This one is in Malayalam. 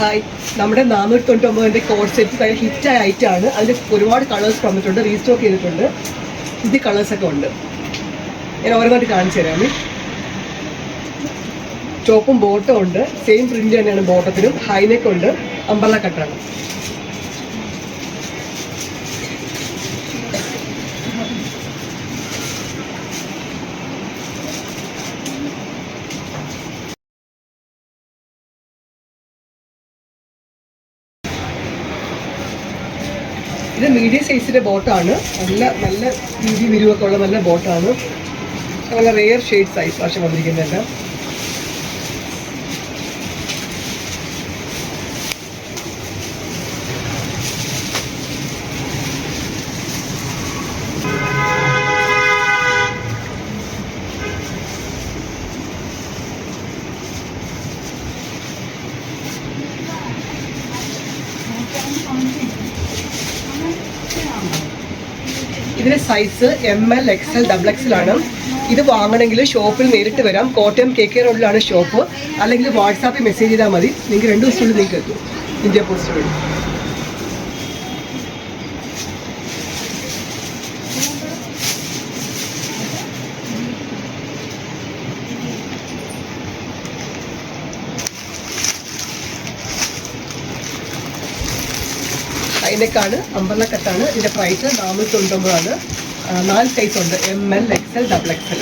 ഹായ്, നമ്മുടെ 499 കോഡ് സെറ്റ് ഭയങ്കര ഹിറ്റായ ഐറ്റമാണ്. അതിൽ ഒരുപാട് കളേഴ്സ് വന്നിട്ടുണ്ട്, റീസ്റ്റോക്ക് ചെയ്തിട്ടുണ്ട്. ഇത് കളേഴ്സൊക്കെ ഉണ്ട്. ഞാൻ ഓരോന്നായിട്ട് കാണിച്ചു തരാമേ. ടോപ്പും ബോട്ടും ഉണ്ട്, സെയിം പ്രിന്റ് തന്നെയാണ് ബോട്ടത്തിനും. ഹൈനെക്ക് ഉണ്ട്, അംബ്രല്ല കട്ടാണ്. ഇത് മീഡിയം സൈസിൻ്റെ ബോട്ടാണ്. നല്ല വീതി വിരിവൊക്കെ ഉള്ള നല്ല ബോട്ടാണ്. നല്ല റെയർ ഷെയ്ഡ്സ് ആയി പ്രാവശ്യം വന്നിരിക്കുന്നതെല്ലാം. ഇതിന്റെ സൈസ് ML, XL, XXL ആണ്. ഇത് വാങ്ങണമെങ്കിൽ ഷോപ്പിൽ നേരിട്ട് വരാം. കോട്ടയം KK റോഡിലാണ് ഷോപ്പ്. അല്ലെങ്കിൽ വാട്സാപ്പിൽ മെസ്സേജ് ചെയ്താൽ മതി. നിങ്ങൾക്ക് 2 ദിവസത്തിനുള്ളിൽ നിങ്ങൾക്ക് എത്തും ഇന്ത്യ പോസ്റ്റ് വഴി. ഹൈനെക്കാണ്, അംബ്രല്ല കട്ടാണ്. ഇതിൻ്റെ പ്രൈസ് 499 ആണ്. 4 സൈസ് ഉണ്ട്, ML, XL, XXL.